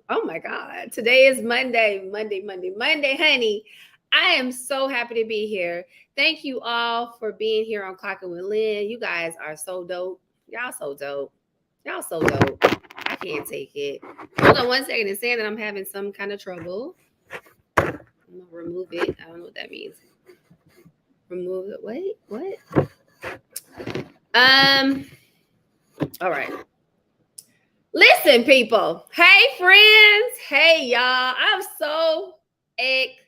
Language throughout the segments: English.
Oh my God. Today is Monday, honey. I am so happy to be here. Thank you all for being here on Clocking with Lynn. You guys are so dope. Y'all so dope. Y'all so dope. I can't take it. Hold on one second. It's saying that I'm having some kind of trouble. I'm gonna remove it. I don't know what that means. Remove it. Wait, what? Um, all right. Listen, people. Hey, friends. Hey, y'all. I'm so excited.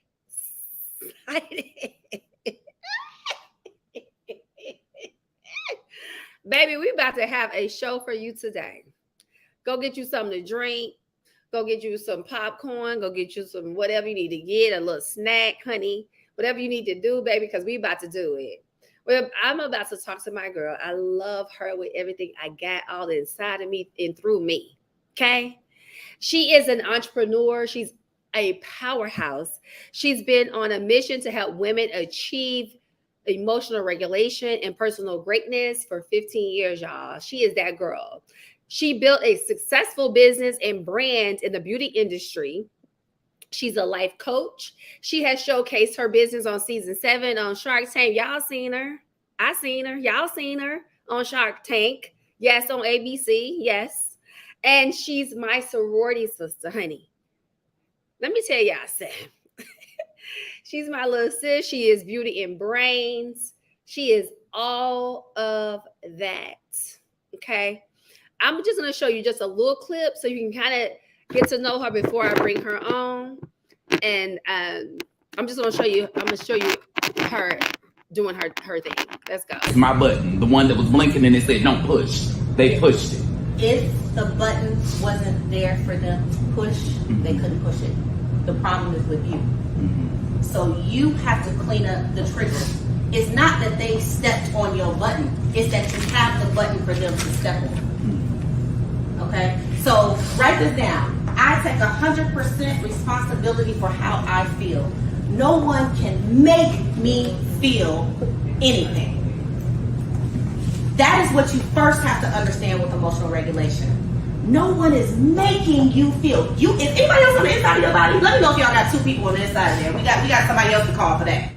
Baby, we about to have a show for you today. Go get you something to drink. Go get you some popcorn. Go get you some whatever you need to get, a little snack, honey. Whatever you need to do, baby, because we about to do it. Well, I'm about to talk to my girl. I love her with everything I got all inside of me and through me. Okay? She is an entrepreneur. She's a powerhouse. She's been on a mission to help women achieve emotional regulation and personal greatness for 15 years, y'all. She is that girl. She built a successful business and brand in the beauty industry. She's a life coach. She has showcased her business on season 7 on Shark Tank. Y'all seen her. I seen her. Y'all seen her on Shark Tank. Yes, on ABC. Yes. And she's my sorority sister, honey. Let me tell y'all something. She's my little sis. She is beauty and brains. She is all of that. Okay. I'm just going to show you just a little clip so you can kind of get to know her before I bring her on. And I'm just going to show you. I'm going to show you her doing her thing. Let's go. My button, the one that was blinking and it said don't push. They pushed it. If the button wasn't there for them to push, they couldn't push it. The problem is with you. So you have to clean up the trigger. It's not that they stepped on your button. It's that you have the button for them to step on. Okay? So write this down. I take 100% responsibility for how I feel. No one can make me feel anything. That is what you first have to understand with emotional regulation. No one is making you feel. If anybody else on the inside of your body, let me know if y'all got 2 people on the inside there. We got somebody else to call for that.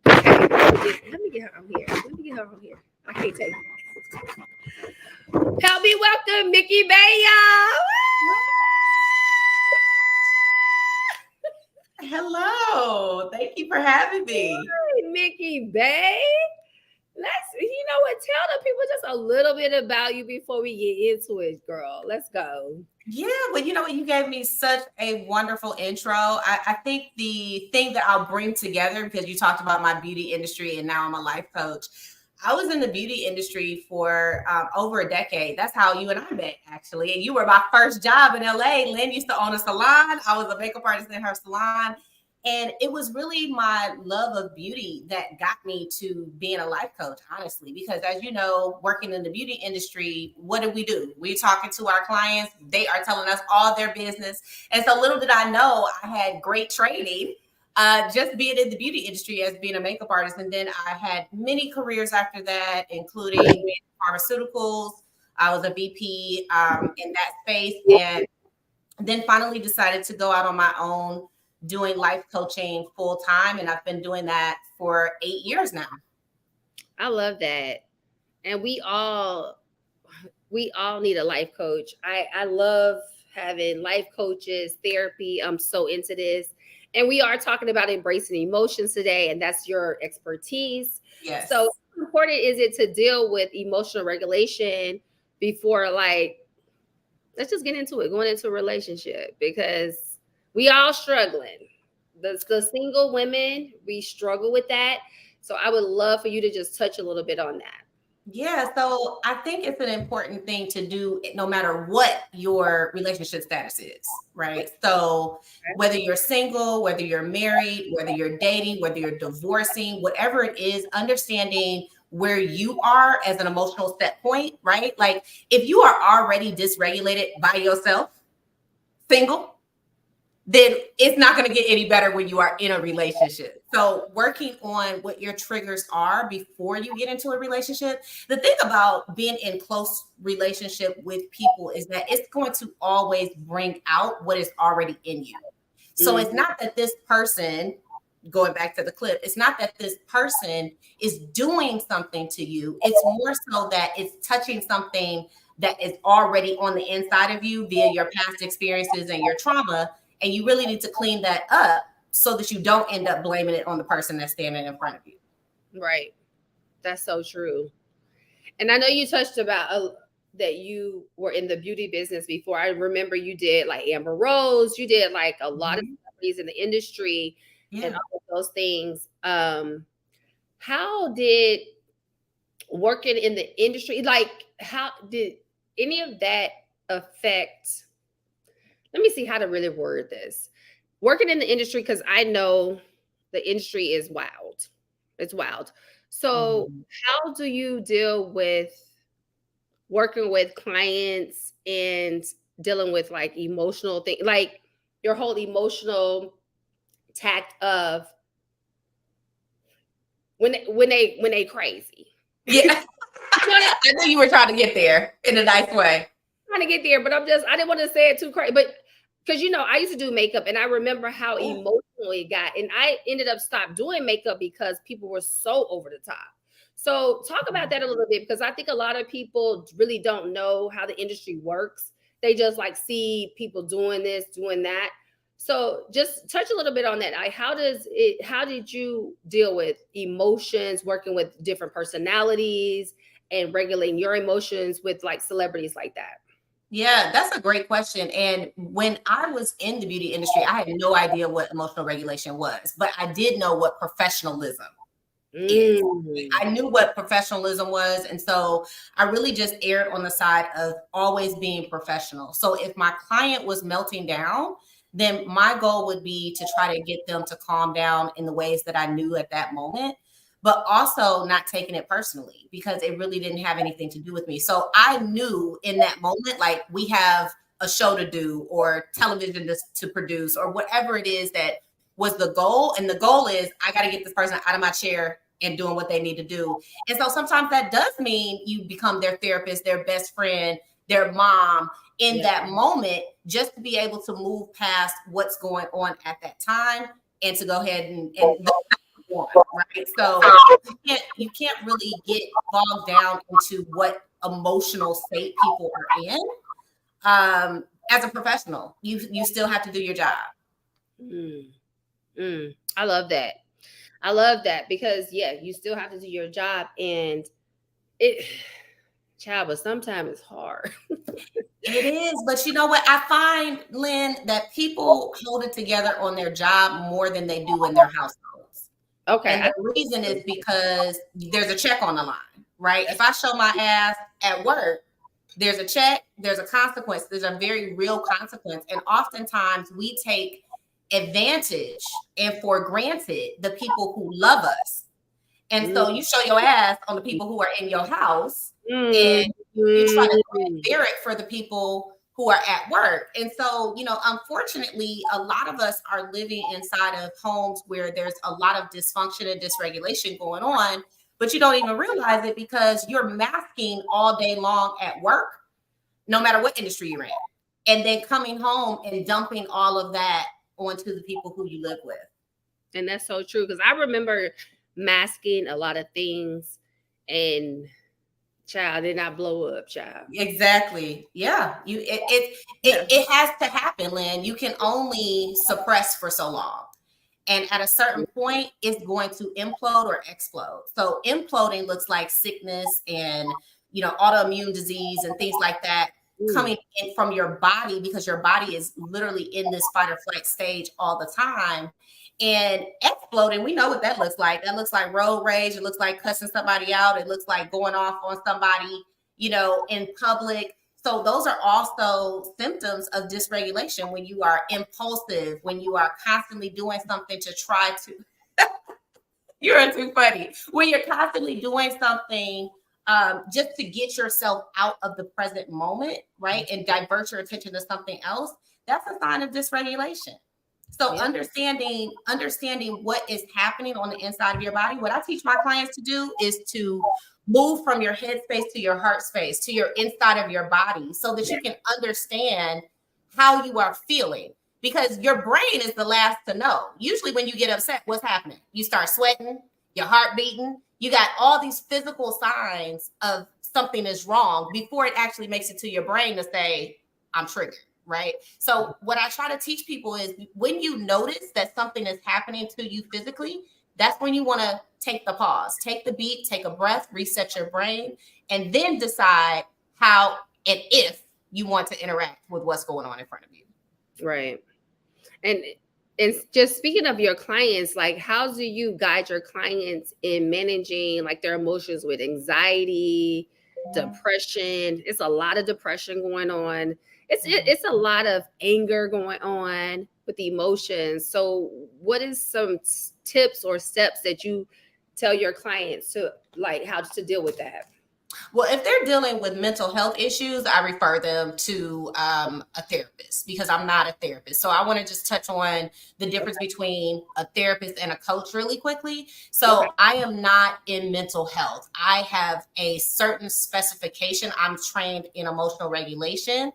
Let me get her on here. I can't take it. Help me welcome Mickey Bay, y'all. Hello. Thank you for having me. Hi, Mickey Bay. Tell the people just a little bit about you before we get into it, girl. Let's go. Yeah, well, you gave me such a wonderful intro. I think the thing that I'll bring together, because you talked about my beauty industry and now I'm a life coach. I was in the beauty industry for over a decade. That's how you and I met, actually. And you were my first job in LA. Lynn used to own a salon. I was a makeup artist in her salon. And it was really my love of beauty that got me to being a life coach, honestly, because as you know, working in the beauty industry, what do? We're talking to our clients. They are telling us all their business. And so little did I know I had great training just being in the beauty industry as being a makeup artist. And then I had many careers after that, including pharmaceuticals. I was a VP in that space, and then finally decided to go out on my own, doing life coaching full time. And I've been doing that for 8 years now. I love that. And we all need a life coach. I love having life coaches, therapy. I'm so into this. And we are talking about embracing emotions today, and that's your expertise. Yes. So how important is it to deal with emotional regulation before, let's just get into it, going into a relationship, because we all struggling. The single women, we struggle with that. So I would love for you to just touch a little bit on that. Yeah, so I think it's an important thing to do no matter what your relationship status is, right? So whether you're single, whether you're married, whether you're dating, whether you're divorcing, whatever it is, understanding where you are as an emotional set point, right? Like if you are already dysregulated by yourself, single, then it's not going to get any better when you are in a relationship. So working on what your triggers are before you get into a relationship. The thing about being in close relationship with people is that it's going to always bring out what is already in you. So it's not that this person, going back to the clip, it's not that this person is doing something to you. It's more so that it's touching something that is already on the inside of you via your past experiences and your trauma. And you really need to clean that up so that you don't end up blaming it on the person that's standing in front of you. Right. That's so true. And I know you touched about that you were in the beauty business before. I remember you did like Amber Rose. You did like a lot of celebrities in the industry and all of those things. How did working in the industry, like how did any of that affect? Let me see how to really word this. Working in the industry, because I know the industry is wild. It's wild. So how do you deal with working with clients and dealing with like emotional things, like your whole emotional tact of when they crazy? Yeah. I knew you were trying to get there in a nice way. Trying to get there, but I didn't want to say it too crazy. But because I used to do makeup, and I remember how emotional it got, and I ended up stopped doing makeup because people were so over the top. So talk about that a little bit, because I think a lot of people really don't know how the industry works. They just like see people doing this, doing that. So just touch a little bit on that. Like, how did you deal with emotions, working with different personalities and regulating your emotions with like celebrities like that? Yeah, that's a great question. And when I was in the beauty industry, I had no idea what emotional regulation was, but I did know what professionalism is. I knew what professionalism was. And so I really just erred on the side of always being professional. So if my client was melting down, then my goal would be to try to get them to calm down in the ways that I knew at that moment, but also not taking it personally, because it really didn't have anything to do with me. So I knew in that moment, like, we have a show to do or television to produce or whatever it is that was the goal. And the goal is I got to get this person out of my chair and doing what they need to do. And so sometimes that does mean you become their therapist, their best friend, their mom in that moment, just to be able to move past what's going on at that time and to go ahead and right? So you can't really get bogged down into what emotional state people are in. As a professional, you still have to do your job. I love that. I love that, because you still have to do your job, and but sometimes it's hard. It is, but you know what? I find, Lynn, that people hold it together on their job more than they do in their households. Okay. And the reason is because there's a check on the line, right? If I show my ass at work, there's a check, there's a consequence, there's a very real consequence. And oftentimes we take advantage and for granted the people who love us. And so you show your ass on the people who are in your house, and you try to bear it for the people who are at work. And so, unfortunately, a lot of us are living inside of homes where there's a lot of dysfunction and dysregulation going on, but you don't even realize it because you're masking all day long at work, no matter what industry you're in, and then coming home and dumping all of that onto the people who you live with. And that's so true, because I remember masking a lot of things, and did not blow up, child. Exactly. Yeah. It has to happen, Lynn. You can only suppress for so long. And at a certain point, it's going to implode or explode. So imploding looks like sickness and, autoimmune disease and things like that coming in from your body, because your body is literally in this fight or flight stage all the time. And exploding, we know what that looks like. That looks like road rage. It looks like cussing somebody out. It looks like going off on somebody, in public. So those are also symptoms of dysregulation, when you are impulsive, when you are constantly doing something to try to, you're too funny. When you're constantly doing something just to get yourself out of the present moment, right? And divert your attention to something else, that's a sign of dysregulation. So Yeah. understanding what is happening on the inside of your body. What I teach my clients to do is to move from your head space to your heart space to your inside of your body so that you can understand how you are feeling, because your brain is the last to know. Usually when you get upset, what's happening? You start sweating, your heart beating, you got all these physical signs of something is wrong before it actually makes it to your brain to say, I'm triggered. Right. So what I try to teach people is when you notice that something is happening to you physically, that's when you want to take the pause, take the beat, take a breath, reset your brain, and then decide how and if you want to interact with what's going on in front of you. Right. And just speaking of your clients, like how do you guide your clients in managing like their emotions with anxiety, depression? It's a lot of depression going on. It's a lot of anger going on with the emotions. So what is some tips or steps that you tell your clients to like how to deal with that? Well, if they're dealing with mental health issues, I refer them to a therapist because I'm not a therapist. So I want to just touch on the difference between a therapist and a coach really quickly. So I am not in mental health. I have a certain specification. I'm trained in emotional regulation.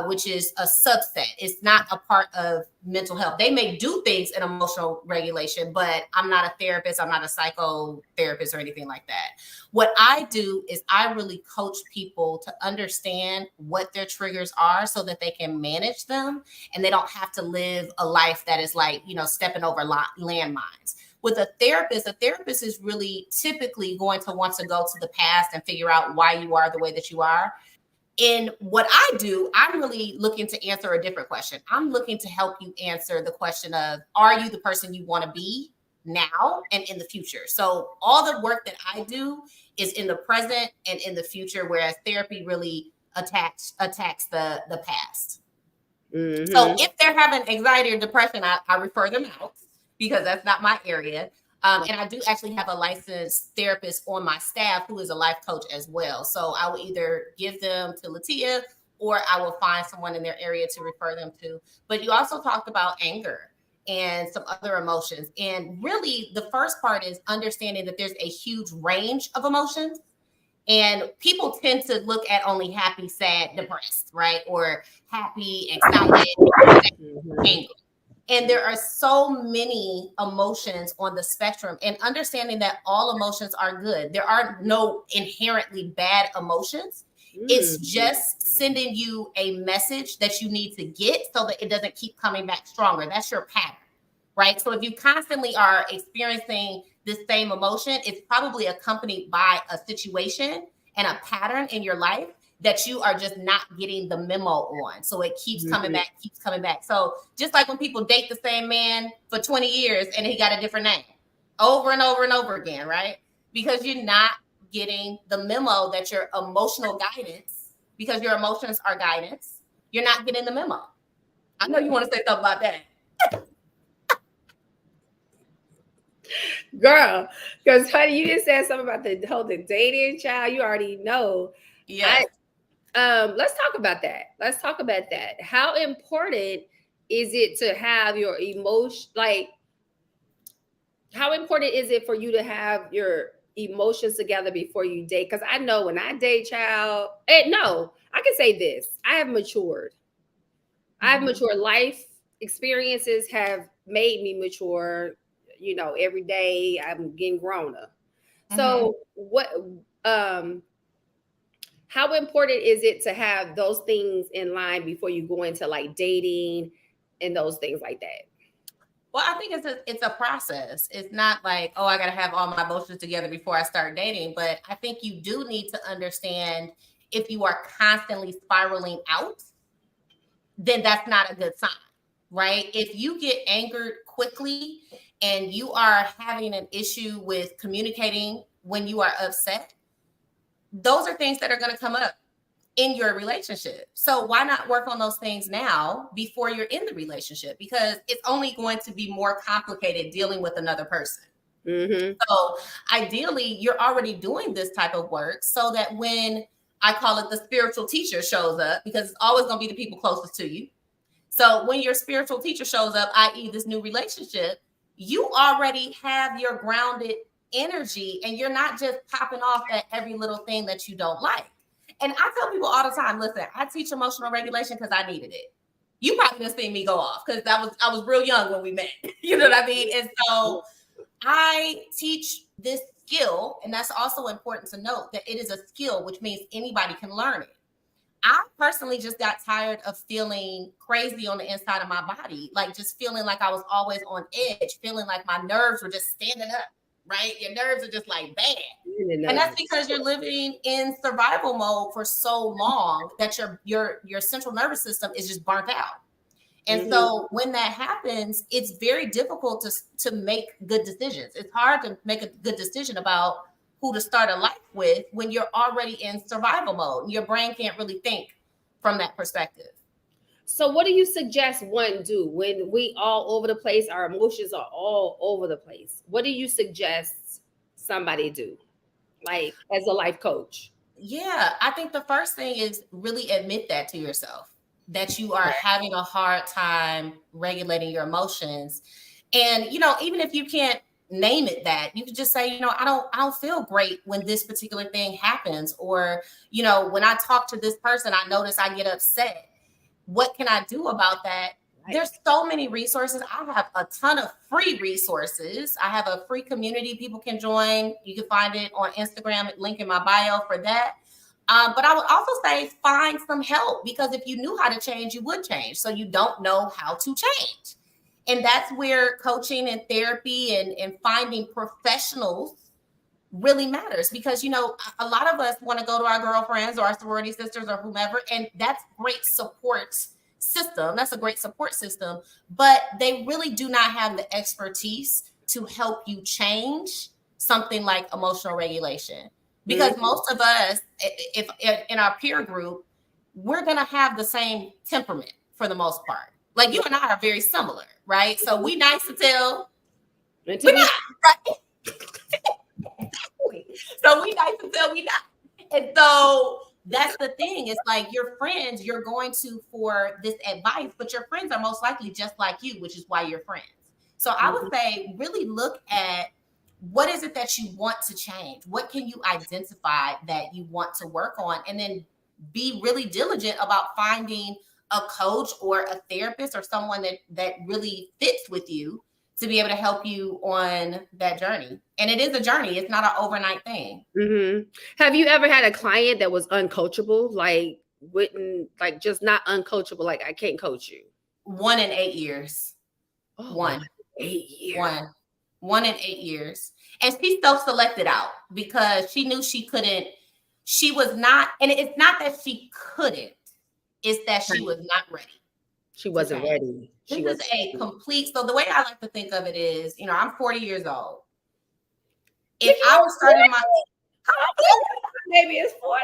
Which is a subset. It's not a part of mental health. They may do things in emotional regulation, but I'm not a therapist. I'm not a psychotherapist or anything like that. What I do is I really coach people to understand what their triggers are so that they can manage them and they don't have to live a life that is like, stepping over landmines. With a therapist is really typically going to want to go to the past and figure out why you are the way that you are. In what I do, I'm really looking to answer a different question. I'm looking to help you answer the question of, are you the person you want to be now and in the future? So all the work that I do is in the present and in the future, whereas therapy really attacks the past. Mm-hmm. So if they're having anxiety or depression, I refer them out because that's not my area. And I do actually have a licensed therapist on my staff who is a life coach as well. So I will either give them to Latia or I will find someone in their area to refer them to. But you also talked about anger and some other emotions. And really, the first part is understanding that there's a huge range of emotions. And people tend to look at only happy, sad, depressed, right? Or happy, excited, angry. And there are so many emotions on the spectrum, and understanding that all emotions are good. There are no inherently bad emotions. It's just sending you a message that you need to get so that it doesn't keep coming back stronger. That's your pattern, right? So if you constantly are experiencing this same emotion, it's probably accompanied by a situation and a pattern in your life that you are just not getting the memo on. So it keeps coming back. So just like when people date the same man for 20 years and he got a different name over and over and over again, right? Because you're not getting the memo that your emotional guidance, because your emotions are guidance, you're not getting the memo. I know you want to say something about that. Girl, because honey, you just said something about the whole dating, child. You already know. Yeah. Let's talk about that. How important is it to have your emotion? Like, how important is it for you to have your emotions together before you date? Because I know when I date, child, no, I can say this: I have matured. I've matured. Life experiences have made me mature. Every day I'm getting grown up. So what? How important is it to have those things in line before you go into like dating and those things like that? Well, I think it's a process. It's not like, oh, I got to have all my emotions together before I start dating. But I think you do need to understand if you are constantly spiraling out, then that's not a good sign, right? If you get angered quickly and you are having an issue with communicating when you are upset, those are things that are going to come up in your relationship. So why not work on those things now before you're in the relationship? Because it's only going to be more complicated dealing with another person. So ideally, you're already doing this type of work so that when I call it the spiritual teacher shows up, because it's always going to be the people closest to you. So when your spiritual teacher shows up, i.e. this new relationship, you already have your grounded energy and you're not just popping off at every little thing that you don't like. And I tell people all the time, listen, I teach emotional regulation because I needed it. You probably didn't see me go off because I was real young when we met. You know what I mean? And so I teach this skill, and that's also important to note that it is a skill, which means anybody can learn it. I personally just got tired of feeling crazy on the inside of my body, like just feeling like I was always on edge, feeling like my nerves were just standing up, right? Your nerves are just like bad. And that's because you're living in survival mode for so long that your central nervous system is just burnt out. And so when that happens, it's very difficult to make good decisions. It's hard to make a good decision about who to start a life with when you're already in survival mode and your brain can't really think from that perspective. So what do you suggest one do when we all over the place, our emotions are all over the place? What do you suggest somebody do, like as a life coach? Yeah, I think the first thing is really admit that to yourself, that you are having a hard time regulating your emotions. And, even if you can't name it that, you can just say, I don't feel great when this particular thing happens. Or, when I talk to this person, I notice I get upset. What can I do about that? Right. There's so many resources. I have a ton of free resources. I have a free community people can join. You can find it on Instagram, link in my bio for that. But I would also say find some help, because if you knew how to change, you would change. So you don't know how to change. And that's where coaching and therapy and finding professionals really matters, because, a lot of us want to go to our girlfriends or our sorority sisters or whomever, and that's great support system. That's a great support system, but they really do not have the expertise to help you change something like emotional regulation. Because most of us, if in our peer group, we're going to have the same temperament for the most part. Like you and I are very similar, right? So we nice to tell. We're not, right? So we nice to tell we not. And so that's the thing. It's like your friends, you're going to for this advice, but your friends are most likely just like you, which is why you're friends. So I would say really look at what is it that you want to change? What can you identify that you want to work on? And then be really diligent about finding a coach or a therapist or someone that really fits with you to be able to help you on that journey. And it is a journey. It's not an overnight thing. Mm-hmm. Have you ever had a client that was uncoachable? Like just not uncoachable? Like I can't coach you. 1 in 8 years. Oh, 1. 8 years. 1 in 8 years. And she self-selected out because she knew she couldn't. She was not, and it's not that she couldn't, it's that she was not ready. She wasn't ready. This is a complete, so the way I like to think of it is, I'm 40 years old. If I was starting my maybe it's 40.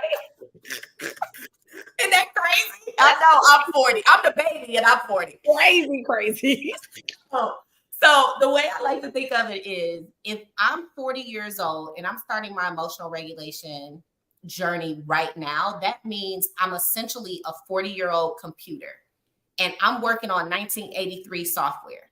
Isn't that crazy? I know, I'm 40. I'm the baby and I'm 40. Crazy. So the way I like to think of it is, if I'm 40 years old and I'm starting my emotional regulation journey right now, that means I'm essentially a 40-year-old computer and I'm working on 1983 software.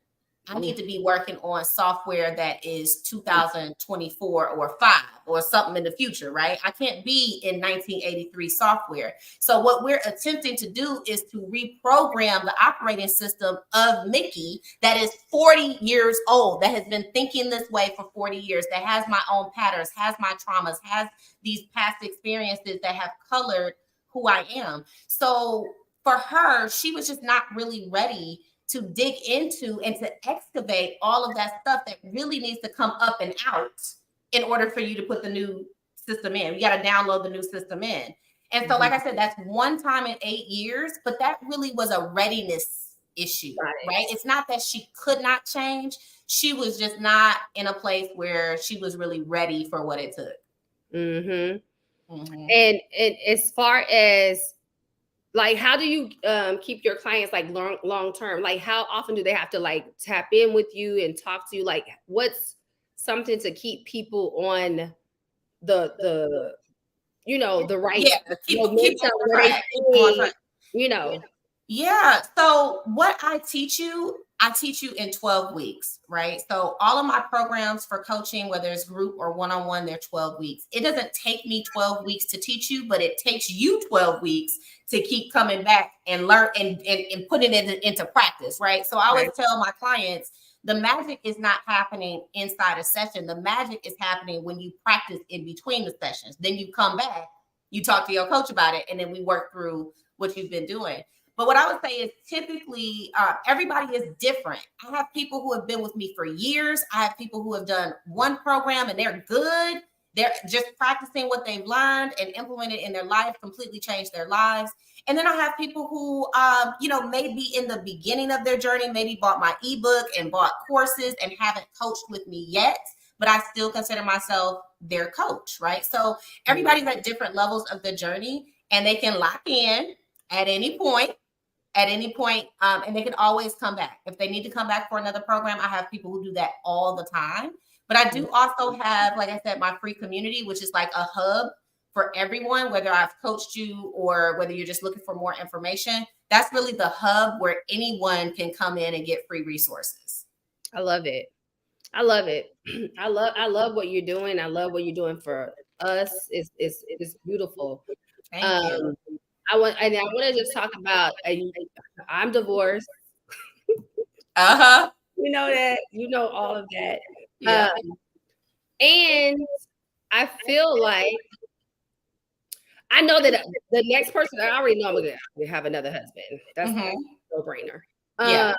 I need to be working on software that is 2024 or 5 or something in the future, right? I can't be in 1983 software. So what we're attempting to do is to reprogram the operating system of Mickey that is 40 years old, that has been thinking this way for 40 years, that has my own patterns, has my traumas, has these past experiences that have colored who I am. So for her, she was just not really ready to dig into and to excavate all of that stuff that really needs to come up and out in order for you to put the new system in. You got to download the new system in. And so, like I said, that's one time in 8 years, but that really was a readiness issue, right? It's not that she could not change. She was just not in a place where she was really ready for what it took. And as far as like, how do you keep your clients like long term? Like, how often do they have to like tap in with you and talk to you? Like, what's something to keep people on the right, keep on track. Yeah. So what I teach you in 12 weeks, right? So all of my programs for coaching, whether it's group or one-on-one, they're 12 weeks. It doesn't take me 12 weeks to teach you, but it takes you 12 weeks to keep coming back and learn and putting it into practice, right? So I always tell my clients, the magic is not happening inside a session. The magic is happening when you practice in between the sessions. Then you come back, you talk to your coach about it, and then we work through what you've been doing. But what I would say is typically everybody is different. I have people who have been with me for years. I have people who have done one program and they're good. They're just practicing what they've learned and implemented in their life, completely changed their lives. And then I have people who, maybe in the beginning of their journey, maybe bought my ebook and bought courses and haven't coached with me yet, but I still consider myself their coach, right? So everybody's at different levels of the journey and they can lock in at any point. And they can always come back. If they need to come back for another program, I have people who do that all the time. But I do also have, like I said, my free community, which is like a hub for everyone, whether I've coached you or whether you're just looking for more information. That's really the hub where anyone can come in and get free resources. I love it. I love it. I love what you're doing. I love what you're doing for us. It's beautiful. Thank you. I want to just talk about. I'm divorced. You know that. You know all of that. Yeah. And I feel like I know that the next person. I already know I'm gonna have another husband. That's a no-brainer. Yeah.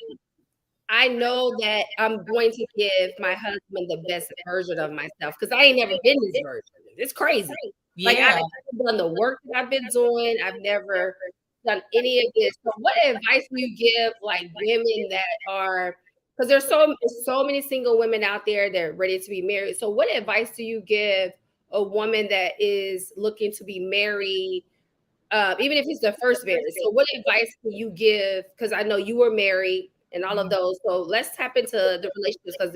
I know that I'm going to give my husband the best version of myself because I ain't never been this version. It's crazy. Like I've never done the work that I've been doing. I've never done any of this. So what advice do you give like women that are, because there's so many single women out there that are ready to be married. So what advice do you give a woman that is looking to be married, even if it's the first marriage? So what advice do you give? Because I know you were married and all of those. So let's tap into the relationships because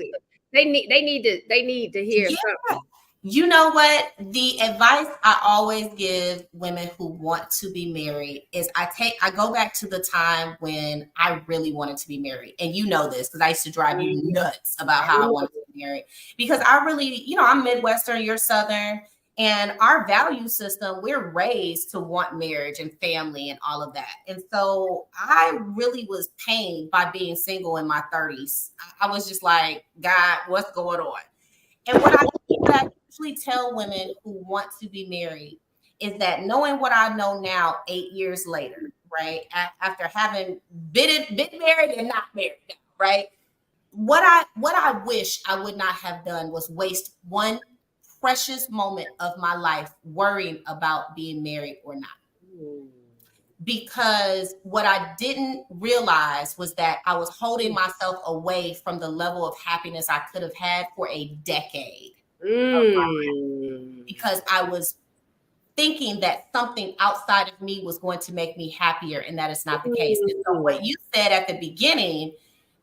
they need to hear something. You know what? The advice I always give women who want to be married is I go back to the time when I really wanted to be married. And you know this because I used to drive you nuts about how I wanted to be married. Because I really, I'm Midwestern, you're Southern, and our value system, we're raised to want marriage and family and all of that. And so I really was pained by being single in my 30s. I was just like, God, what's going on? And what I usually tell women who want to be married is that knowing what I know now, 8 years later, right? After having been married and not married, right? What I wish I would not have done was waste one precious moment of my life worrying about being married or not. Because what I didn't realize was that I was holding myself away from the level of happiness I could have had for a decade. Because I was thinking that something outside of me was going to make me happier, and that is not the case. And so what you said at the beginning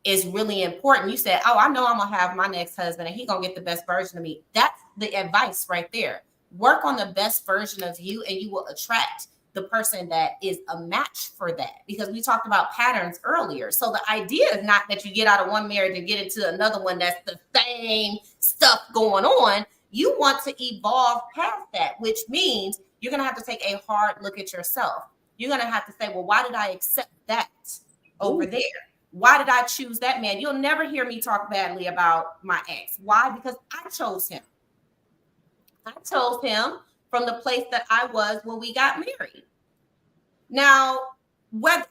is really important. You said, I know I'm gonna have my next husband and he's gonna get the best version of me. That's the advice right there. Work on the best version of you and you will attract the person that is a match for that, because we talked about patterns earlier. So the idea is not that you get out of one marriage and get into another one that's the same stuff going on. You want to evolve past that, which means you're going to have to take a hard look at yourself. You're going to have to say, well, why did I accept that over there? Why did I choose that man? You'll never hear me talk badly about my ex. Why? Because I chose him. I chose him from the place that I was when we got married. Now, look,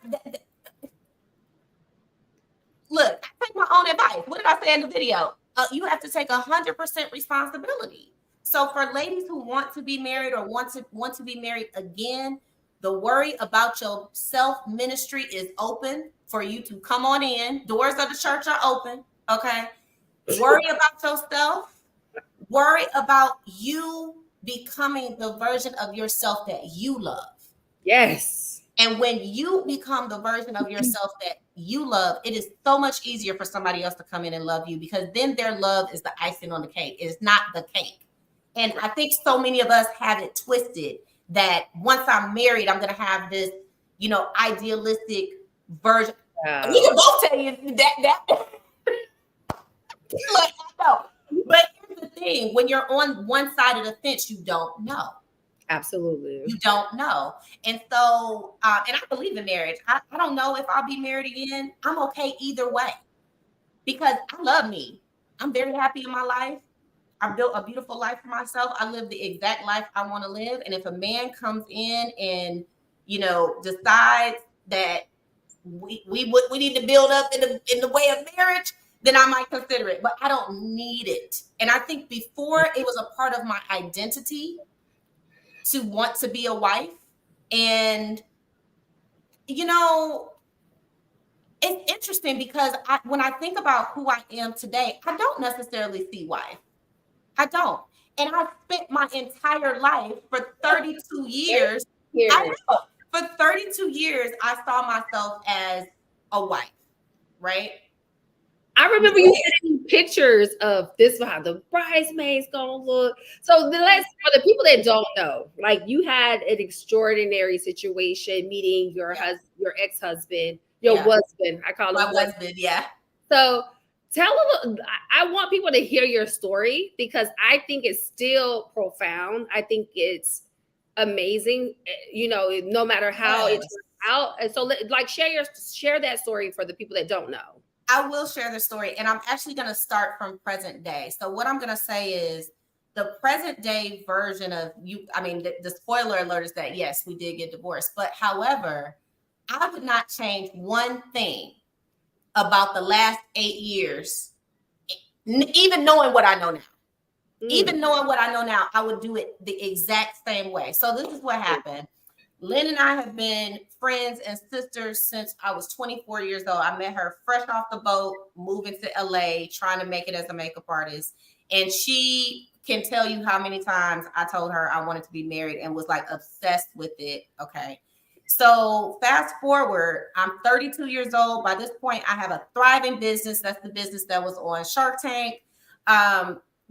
I take my own advice. What did I say in the video? You have to take 100% responsibility. So for ladies who want to be married or want to be married again, the worry about your self-ministry is open for you to come on in. Doors of the church are open, okay? Worry about yourself. Worry about you becoming the version of yourself that you love. Yes. And when you become the version of yourself that you love, it is so much easier for somebody else to come in and love you, because then their love is the icing on the cake. It is not the cake. And I think so many of us have it twisted that once I'm married, I'm going to have this, idealistic version. Wow. We can both tell you that. Look, I know. But here's the thing: when you're on one side of the fence, you don't know. Absolutely. You don't know. And so, and I believe in marriage. I don't know if I'll be married again. I'm okay either way because I love me. I'm very happy in my life. I built a beautiful life for myself. I live the exact life I want to live. And if a man comes in and, decides that we need to build up in the way of marriage, then I might consider it. But I don't need it. And I think before it was a part of my identity to want to be a wife. And, it's interesting because when I think about who I am today, I don't necessarily see wife. I don't. And I spent my entire life for 32 years. For 32 years, I saw myself as a wife, right? I remember you sending pictures of this, how the bridesmaids gonna look. So for the people that don't know, like you had an extraordinary situation meeting your your ex-husband, your husband. I call him my husband. Yeah. So tell a little. I want people to hear your story because I think it's still profound. I think it's amazing. No matter how it turns out. And so, like, share that story for the people that don't know. I will share the story, and I'm actually going to start from present day. So what I'm going to say is the present day version of you. I mean, the spoiler alert is that, yes, we did get divorced. But however, I would not change one thing about the last 8 years, even knowing what I know now. Even knowing what I know now, I would do it the exact same way. So this is what happened. Lynn and I have been friends and sisters since I was 24 years old. I met her fresh off the boat, moving to LA, trying to make it as a makeup artist. And she can tell you how many times I told her I wanted to be married and was like obsessed with it. Okay. So fast forward, I'm 32 years old. By this point, I have a thriving business. That's the business that was on Shark Tank.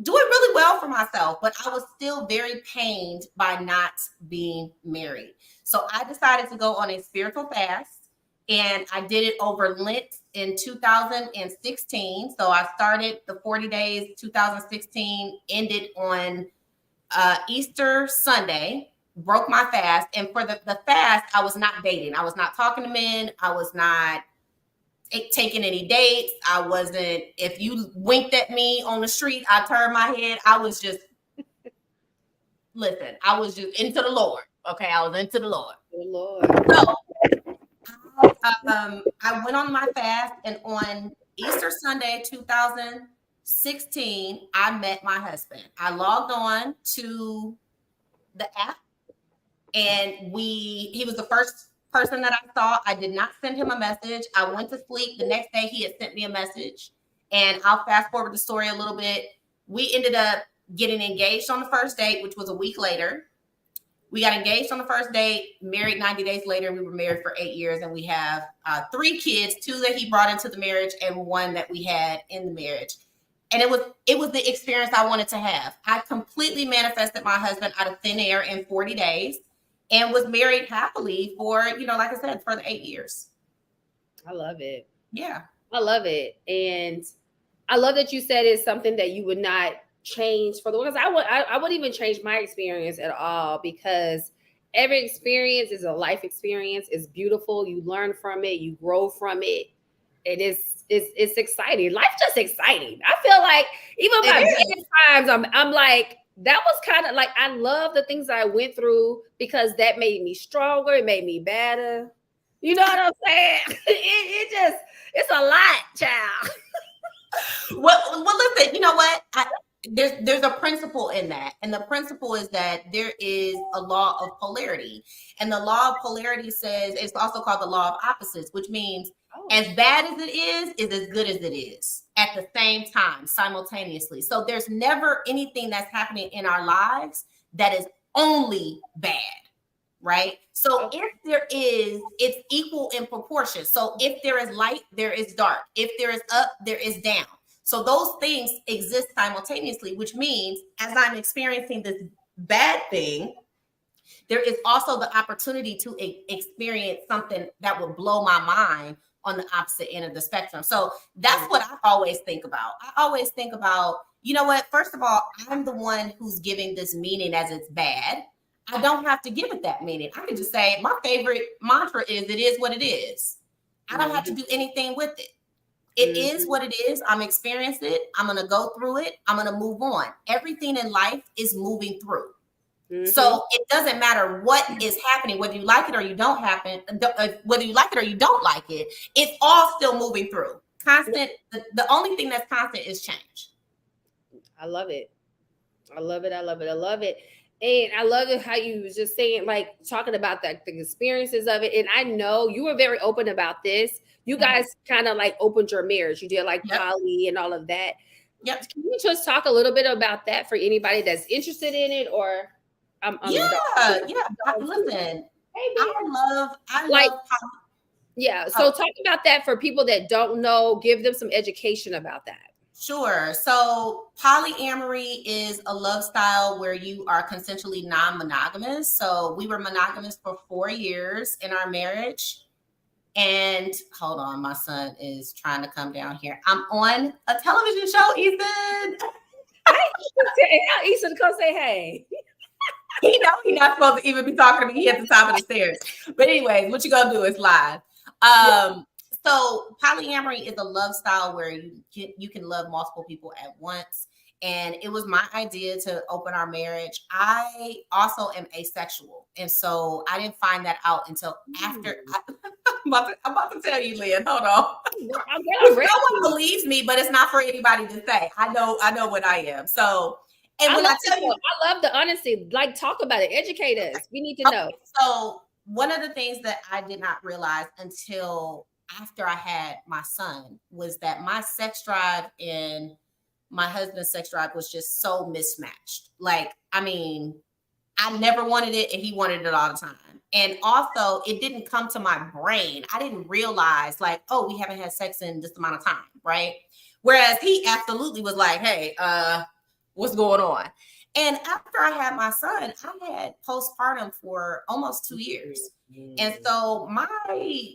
Doing really well for myself, but I was still very pained by not being married. So I decided to go on a spiritual fast, and I did it over Lent in 2016. So I started the 40 days, 2016, ended on Easter Sunday, broke my fast. And for the fast, I was not dating. I was not talking to men. I was not taking any dates. I wasn't, if you winked at me on the street, I turned my head. I was just, listen, I was just into the Lord. Okay. I was into the Lord. So I went on my fast, and on Easter Sunday, 2016, I met my husband. I logged on to the app, and he was the first person that I saw. I did not send him a message. I went to sleep. The next day, he had sent me a message, and I'll fast forward the story a little bit. We ended up getting engaged on the first date, which was a week later. We got engaged on the first date, married 90 days later. We were married for 8 years, and we have 3 kids, 2 that he brought into the marriage and 1 that we had in the marriage. And it was the experience I wanted to have. I completely manifested my husband out of thin air in 40 days. And was married happily for, like I said, for the 8 years. I love it. Yeah. I love it. And I love that you said it's something that you would not change for the world. I wouldn't even change my experience at all, because every experience is a life experience. It's beautiful. You learn from it. You grow from it. It's exciting. Life's just exciting. I feel like even my bad times, I'm like, that was kind of like, I love the things I went through because that made me stronger. It made me better. You know what I'm saying? It's a lot, child. Well, listen, you know what? There's a principle in that. And the principle is that there is a law of polarity. And the law of polarity says, it's also called the law of opposites, which means as bad as it is as good as it is at the same time, simultaneously. So there's never anything that's happening in our lives that is only bad, right? So if there is, it's equal in proportion. So if there is light, there is dark. If there is up, there is down. So those things exist simultaneously, which means as I'm experiencing this bad thing, there is also the opportunity to experience something that would blow my mind on the opposite end of the spectrum. So that's what I always think about. I always think about, you know what, first of all, I'm the one who's giving this meaning as it's bad. I don't have to give it that meaning. I can just say my favorite mantra is what it is. I don't have to do anything with it. It is what it is. I'm experiencing it. I'm going to go through it. I'm going to move on. Everything in life is moving through. So it doesn't matter what is happening, whether you like it or you don't whether you like it or you don't like it, it's all still moving through. Constant. The only thing that's constant is change. I love it. I love it. I love it. I love it. And I love it how you was just saying, like, talking about the experiences of it. And I know you were very open about this. You guys kind of like opened your marriage. You did like poly and all of that. Yep. Can you just talk a little bit about that for anybody that's interested in it? Or Listen, I love yeah. So talk about that for people that don't know. Give them some education about that. Sure. So polyamory is a love style where you are consensually non-monogamous. So we were monogamous for 4 years in our marriage. And hold on, my son is trying to come down here. I'm on a television show, Ethan. Ethan, come say hey. He know he's not supposed to even be talking to me. He at the top of the stairs. But anyways, what you gonna do is live. So polyamory is a love style where you can love multiple people at once. And it was my idea to open our marriage. I also am asexual. And so I didn't find that out until after. I'm about to tell you, Lynn. Hold on. No one believes me, but it's not for anybody to say. I know what I am. So, and when I tell you, I love the honesty. Like, talk about it. Educate us. We need to know. So one of the things that I did not realize until after I had my son was that my sex drive and my husband's sex drive was just so mismatched. Like, I mean, I never wanted it and he wanted it all the time. And also it didn't come to my brain. I didn't realize like, oh, we haven't had sex in this amount of time, right? Whereas he absolutely was like, hey, what's going on? And after I had my son, I had postpartum for almost 2 years. And so my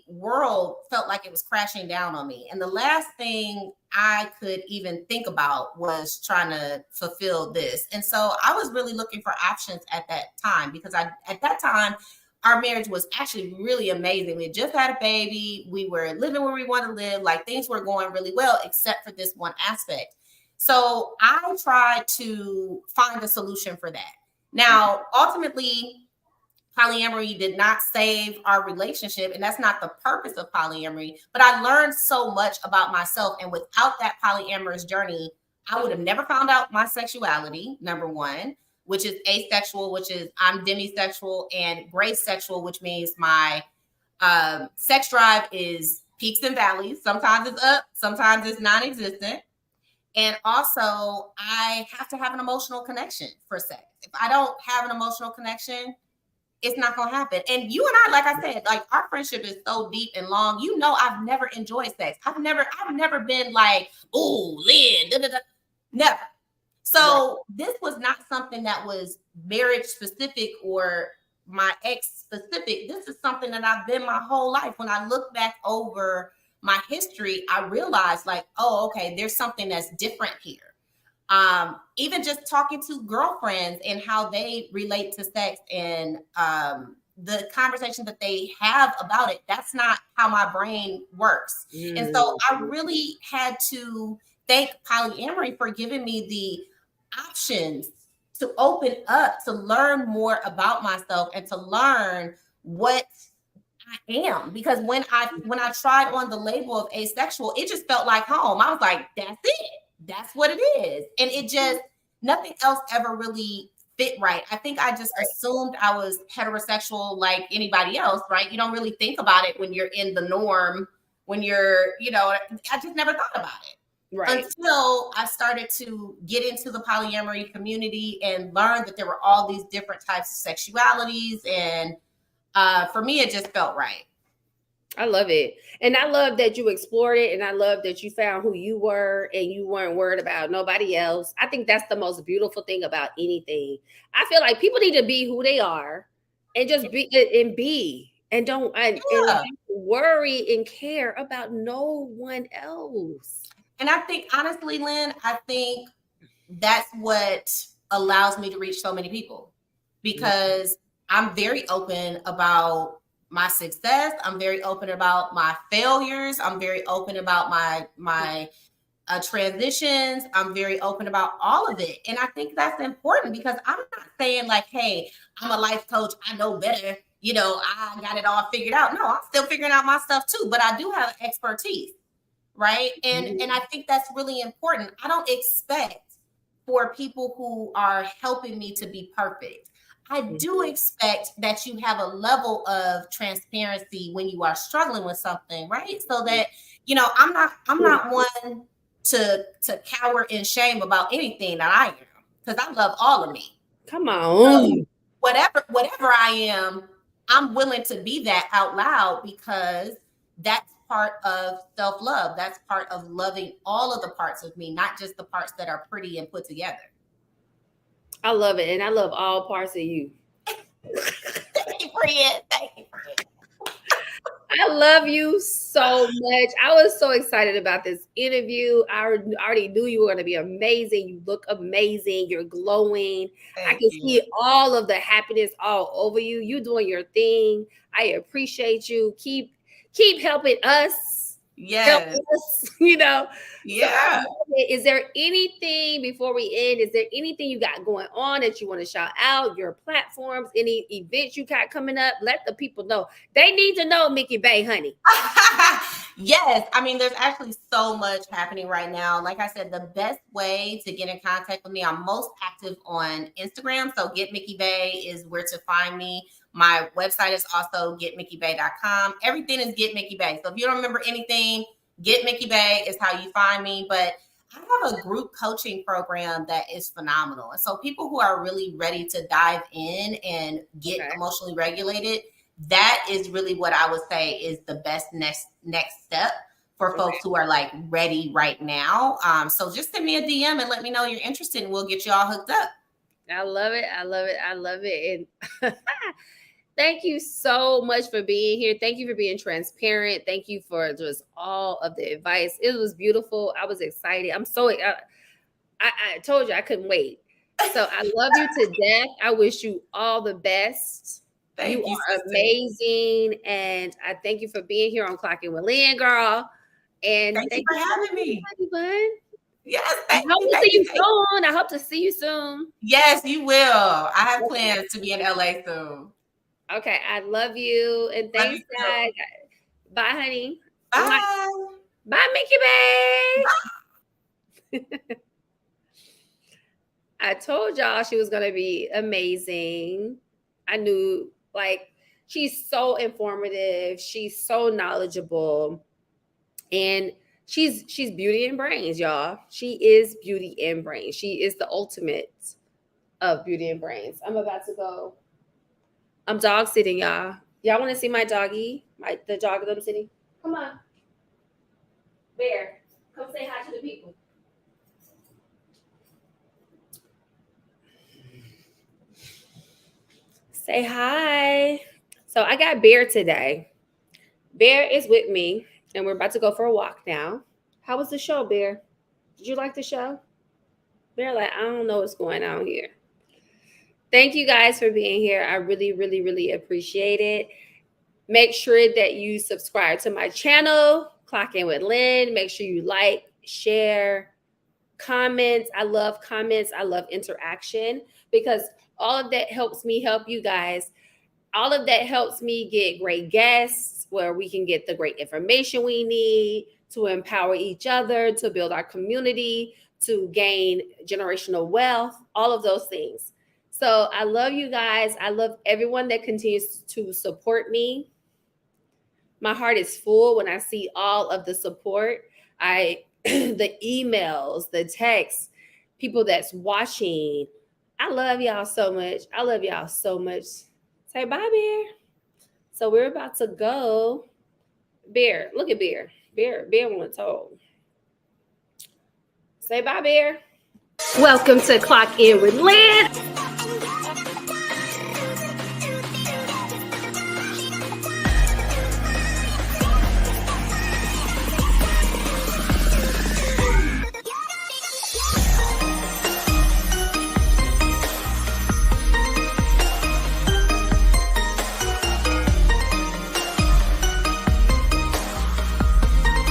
world felt like it was crashing down on me. And the last thing I could even think about was trying to fulfill this. And so I was really looking for options at that time because at that time, our marriage was actually really amazing. We had just had a baby. We were living where we want to live. Like things were going really well, except for this one aspect. So I tried to find a solution for that. Now, ultimately, polyamory did not save our relationship, and that's not the purpose of polyamory. But I learned so much about myself, and without that polyamorous journey, I would have never found out my sexuality, number one, which is asexual, which is I'm demisexual, and gray sexual, which means my sex drive is peaks and valleys. Sometimes it's up, sometimes it's non-existent. And also, I have to have an emotional connection for sex. If I don't have an emotional connection, it's not going to happen. And you and I, like I said, like our friendship is so deep and long. You know, I've never enjoyed sex. I've never been like, oh, Lynn, da, da, da. Never. So this was not something that was marriage specific or my ex specific. This is something that I've been my whole life. When I look back over my history, I realized like, oh, okay, there's something that's different here. Even just talking to girlfriends and how they relate to sex and the conversation that they have about it, that's not how my brain works. And so I really had to thank polyamory for giving me the options to open up, to learn more about myself and to learn what I am. Because when I tried on the label of asexual, it just felt like home. I was like, that's it. That's what it is. And it just, nothing else ever really fit right. I think I just assumed I was heterosexual like anybody else, right? You don't really think about it when you're in the norm, when you're, you know, I just never thought about it. Right. Until I started to get into the polyamory community and learn that there were all these different types of sexualities. And for me, it just felt right. I love it. And I love that you explored it. And I love that you found who you were and you weren't worried about nobody else. I think that's the most beautiful thing about anything. I feel like people need to be who they are and just be and don't and worry and care about no one else. And I think, honestly, Lynn, I think that's what allows me to reach so many people, because I'm very open about my success. I'm very open about my failures. I'm very open about my transitions. I'm very open about all of it. And I think that's important, because I'm not saying like, hey, I'm a life coach, I know better, I got it all figured out. No, I'm still figuring out my stuff too, but I do have expertise, right? And I think that's really important. I don't expect for people who are helping me to be perfect. I do expect that you have a level of transparency when you are struggling with something, right? So that, I'm not one to cower in shame about anything that I am, because I love all of me. Come on. So whatever I am, I'm willing to be that out loud, because that's part of self-love. That's part of loving all of the parts of me, not just the parts that are pretty and put together. I love it. And I love all parts of you. Thank you, friend. Thank you, friend. I love you so much. I was so excited about this interview. I already knew you were going to be amazing. You look amazing. You're glowing. I can see all of the happiness all over you. You doing your thing. I appreciate you. Keep helping us. Yes. Help us, Yeah. So, is there anything before we end? Is there anything you got going on that you want to shout out? Your platforms, any events you got coming up? Let the people know. They need to know Mickey Bay, honey. Yes. I mean, there's actually so much happening right now. Like I said, the best way to get in contact with me, I'm most active on Instagram. So Get Mickey Bay is where to find me. My website is also getmickybay.com. Everything is Get Mickey Bay. So if you don't remember anything, Get Mickey Bay is how you find me. But I have a group coaching program that is phenomenal. And so people who are really ready to dive in and get emotionally regulated, that is really what I would say is the best next step for folks who are like ready right now. So just send me a DM and let me know you're interested, and we'll get you all hooked up. I love it. I love it. I love it. And thank you so much for being here. Thank you for being transparent. Thank you for just all of the advice. It was beautiful. I was excited. I'm so I told you I couldn't wait. So I love you to death. I wish you all the best. You are amazing. And I thank you for being here on Clocking with Lynn, girl. And thank you for having me. Yes, I hope to see you soon. I hope to see you soon. Yes, you will. I have plans to be in LA soon. Okay, I love you. And thanks, guys. Bye, honey. Bye. Bye, Mickey Bay. I told y'all she was going to be amazing. I knew, she's so informative. She's so knowledgeable. And she's beauty and brains, y'all. She is beauty and brains. She is the ultimate of beauty and brains. I'm about to go. I'm dog sitting, y'all. Y'all want to see my doggy? The dog that I'm sitting? Come on. Bear, come say hi to the people. Say hi. So I got Bear today. Bear is with me, and we're about to go for a walk now. How was the show, Bear? Did you like the show? Bear, I don't know what's going on here. Thank you guys for being here. I really, really, really appreciate it. Make sure that you subscribe to my channel, Clocking with Lynn. Make sure you like, share, comments. I love comments. I love interaction, because all of that helps me help you guys. All of that helps me get great guests where we can get the great information we need to empower each other, to build our community, to gain generational wealth, all of those things. So I love you guys. I love everyone that continues to support me. My heart is full when I see all of the support. The emails, the texts, people that's watching. I love y'all so much. I love y'all so much. Say bye, Bear. So we're about to go. Bear, look at Bear. Bear want to talk. Say bye, Bear. Welcome to Clock In with Lynn.